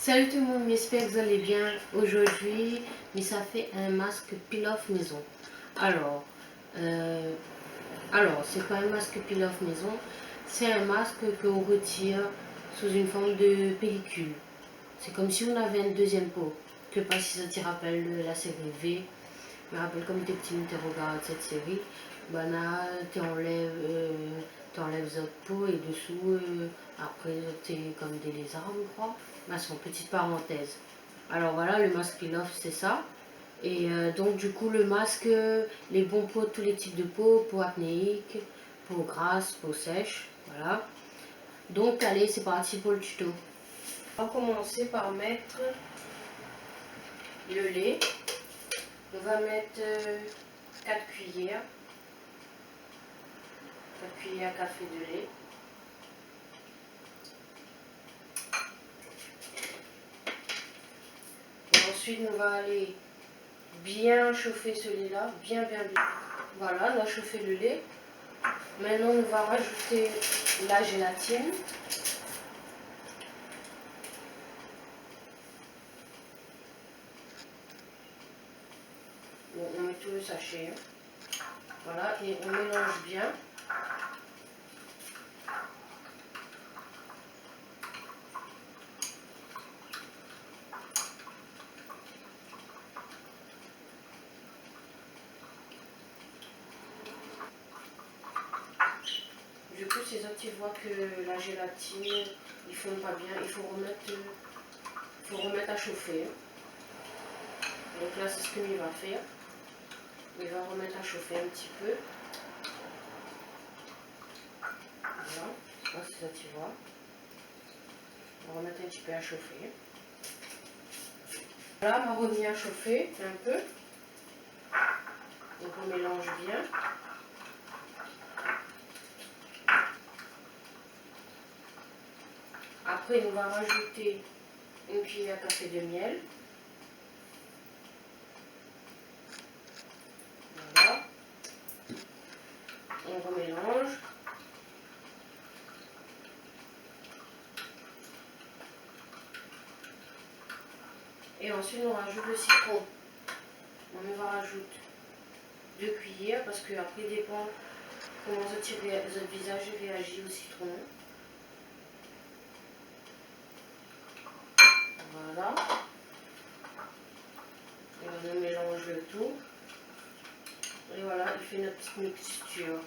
Salut tout le monde, j'espère que vous allez bien. Aujourd'hui, ça fait un masque peel-off maison. Alors, euh, c'est pas un masque peel-off maison, c'est un masque qu'on retire sous une forme de pellicule. C'est comme si on avait une deuxième peau. Je ne sais pas si ça te rappelle la série V. Je me rappelle comme tes petits tu regardes cette série. Ben là, tu enlèves votre peau et dessous, après, tu comme des lézards, je crois. Ben, c'est une petite parenthèse. Alors voilà, le masque peel-off, c'est ça. Et donc, du coup, le masque, les bons peaux, tous les types de peau, peau acnéique, peau grasse, peau sèche, voilà. Donc, allez, c'est parti pour le tuto. On va commencer par mettre le lait. On va mettre 4 cuillères. 4 cuillères à café de lait. Et ensuite, on va aller bien chauffer ce lait-là, bien. Voilà, on a chauffé le lait. Maintenant, on va rajouter la gélatine. Bon, on met tout le sachet. Voilà, et on mélange bien. Du coup, c'est ça, tu vois que la gélatine, il ne fond pas bien. Il faut remettre à chauffer. Donc là, c'est ce qu'il va faire. Il va remettre à chauffer un petit peu. Voilà, je pense que ça, tu vois. On va remettre un petit peu à chauffer. Là, on va revenir à chauffer un peu. Donc on mélange bien. Après, on va rajouter une cuillère à café de miel. Voilà. On remélange. Et ensuite, on rajoute le citron. On va rajouter 2 cuillères parce que après dépend comment votre visage réagit au citron. Voilà. Et on mélange le tout. Et voilà, il fait notre petite mixture.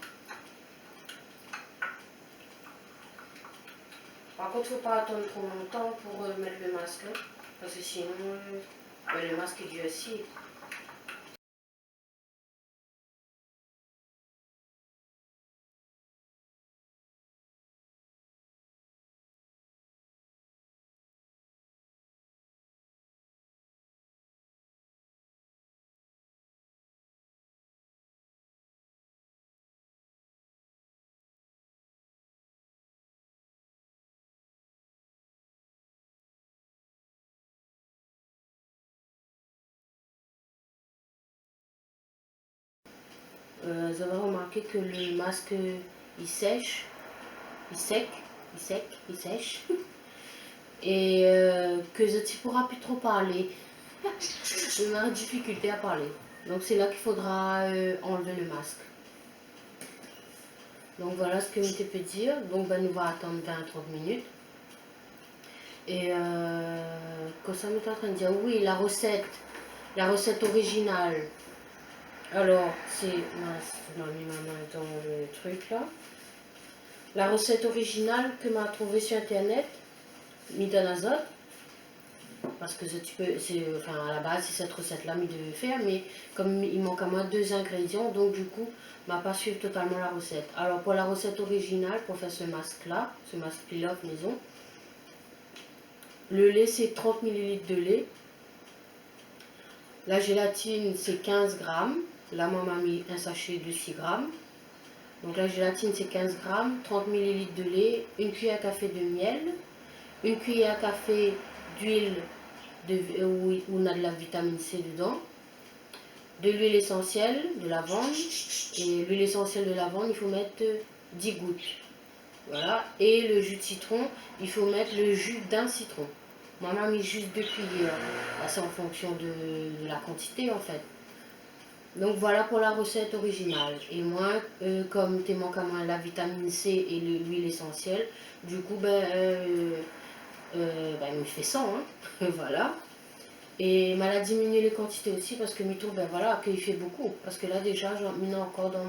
Par contre, il ne faut pas attendre trop longtemps pour mettre le masque. Hein, parce que sinon, le masque est durci. Vous avez remarqué que le masque il sèche, il sèche, et que je ne pourra plus trop parler. On a une difficulté à parler. Donc c'est là qu'il faudra enlever le masque. Donc voilà ce que je te peux dire. Donc ben, nous va attendre 20 à 30 minutes. Et comme ça, nous sommes en train de dire oui, la recette originale. Alors, c'est. J'ai mis ma main dans le truc là. La recette originale que m'a trouvée sur internet, Midanazote, parce que enfin, à la base, c'est cette recette-là que je devais faire, mais comme il manque à moi 2 ingrédients, donc du coup, je n'ai pas suivi totalement la recette. Alors, pour la recette originale, pour faire ce masque-là, ce masque peel-off maison, le lait, c'est 30 ml de lait. La gélatine, c'est 15 grammes. Là, moi, m'a mis un sachet de 6 grammes. Donc la gélatine, c'est 15 grammes, 30 ml de lait, une cuillère à café de miel, une cuillère à café d'huile où on a de la vitamine C dedans, de l'huile essentielle de lavande, et l'huile essentielle de lavande, il faut mettre 10 gouttes. Voilà, et le jus de citron, il faut mettre le jus d'un citron. Moi, m'a mis juste deux cuillères. Là, c'est en fonction de la quantité, en fait. Donc, voilà pour la recette originale. Et moi, comme tu manques à moi la vitamine C et l'huile essentielle, du coup, il me fait 100, hein. Voilà. Et m'a diminué les quantités aussi parce que Mito, ben voilà, qu'il fait beaucoup. Parce que là, déjà, j'en mets encore dans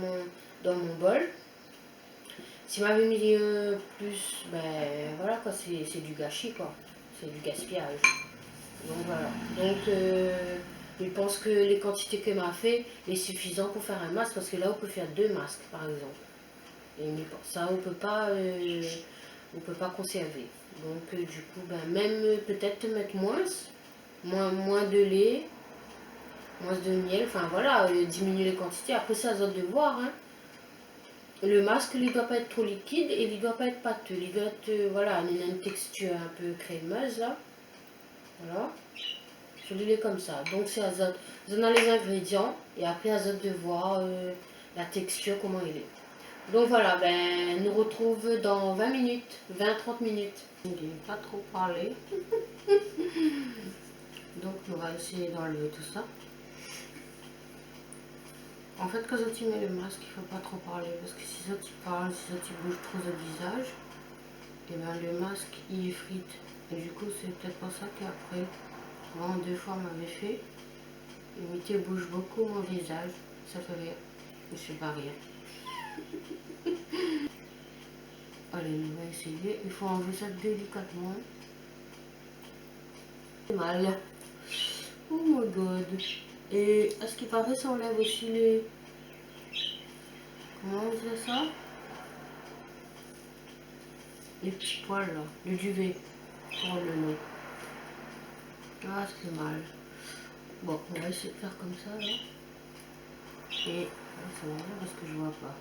mon bol. Si m'avait mis plus, ben voilà quoi, c'est du gâchis quoi. C'est du gaspillage. Donc voilà. Donc je pense que les quantités que m'a fait est suffisant pour faire un masque parce que là on peut faire deux masques par exemple. Et mais pour ça on peut pas conserver. Donc du coup ben même peut-être mettre moins de lait, moins de miel, enfin voilà, diminuer les quantités. Après c'est à vous de voir, hein. Le masque, il ne doit pas être trop liquide et il ne doit pas être pâteux. Il doit être, voilà, il a une texture un peu crémeuse, là. Voilà. Je l'ai comme ça. Donc, c'est azote. Vous en avez les ingrédients et après, azote de voir la texture, comment il est. Donc, voilà, ben, nous retrouve dans 20 minutes, 20-30 minutes. Je ne vais pas trop parler. Donc, on va essayer d'enlever tout ça. En fait, quand tu mets le masque, il ne faut pas trop parler parce que si ça tu parles, si ça tu bouges trop le visage, et bien le masque il effrite. Et du coup, c'est peut-être pour ça qu'après, vraiment 2 fois on m'avait fait. Et Mitya bouge beaucoup mon visage, ça fait rire. Je sais pas rire. Allez, on va essayer. Il faut enlever ça délicatement. C'est mal. Oh my god. Et à ce qui paraît, ça enlève aussi les. Comment on dit ça? Les petits poils là, le duvet pour le nez. Ah, ça fait mal. Bon, on va essayer de faire comme ça là. Et ça va bien parce que je vois pas.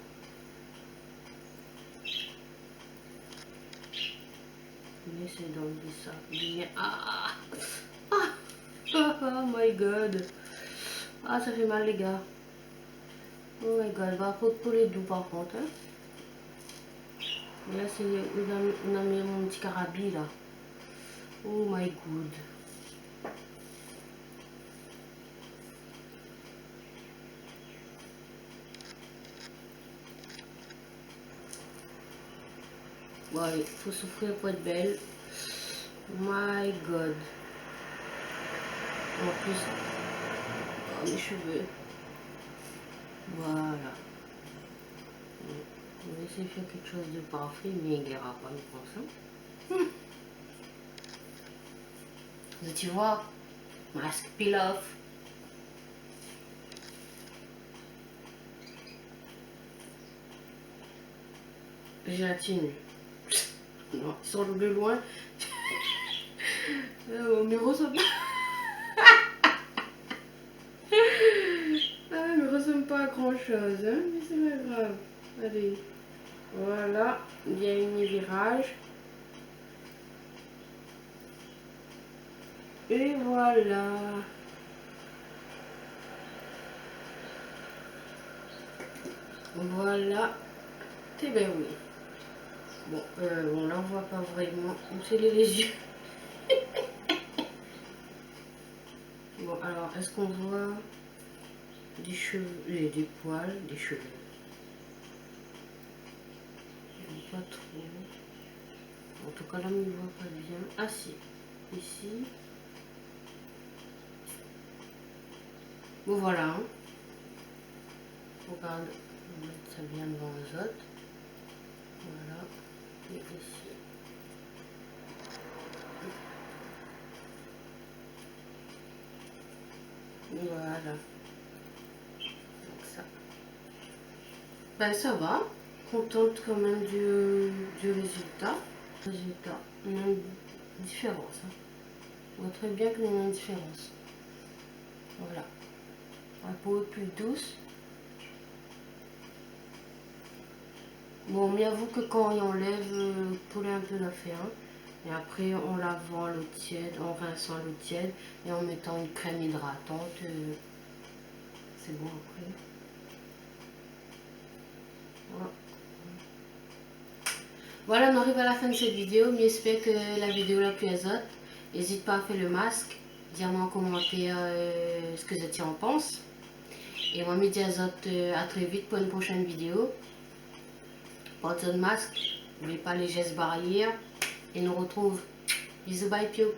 Je vais essayer d'enlever ça. Bien. Ah, oh my god. Ah, ça fait mal les gars. Oh my god, va pour les doux par contre. Hein. Et là, c'est on a mis mon petit carabi là. Oh my god. Bon, il faut souffrir pour être belle. My god. En plus, oh, mes cheveux. Voilà. On va essayer de faire quelque chose de parfait, mais il n'ira pas, je pense. Hein. Tu vois, masque peel-off. Gélatine. Non, sur le loin. Mais ressemble. Ah, mais ressemble pas à grand chose, hein, mais c'est pas grave. Allez, voilà, il y a une virage. Et voilà. Voilà. C'est bien oui. Bon, on n'en voit pas vraiment. C'est les yeux. Bon, alors, est-ce qu'on voit des cheveux, des poils, des cheveux? Pas trop. En tout cas, là, on ne voit pas bien. Ah si, ici. Bon, voilà. Hein. Regarde, on va mettre ça bien devant les autres. Voilà. Et ici. Voilà. Donc ça. Ben ça va. Contente quand même du résultat. On a une différence. Hein. On voit très bien qu'il y a une différence. Voilà. La peau est plus douce. Bon, mais avoue que quand on enlève, pour un peu l'affaire. Hein. Et après, on lavant l'eau tiède, en rinçant l'eau tiède et en mettant une crème hydratante. C'est bon après. Voilà. Voilà, on arrive à la fin de cette vidéo, mais j'espère que la vidéo l'a plu à vous. N'hésite pas à faire le masque. Dis-moi en commentaire ce que tu en penses. Et moi, je dis à très vite pour une prochaine vidéo. Porte le masque, n'oublie pas les gestes barrières. Et nous retrouve. Bisous, bye, pio.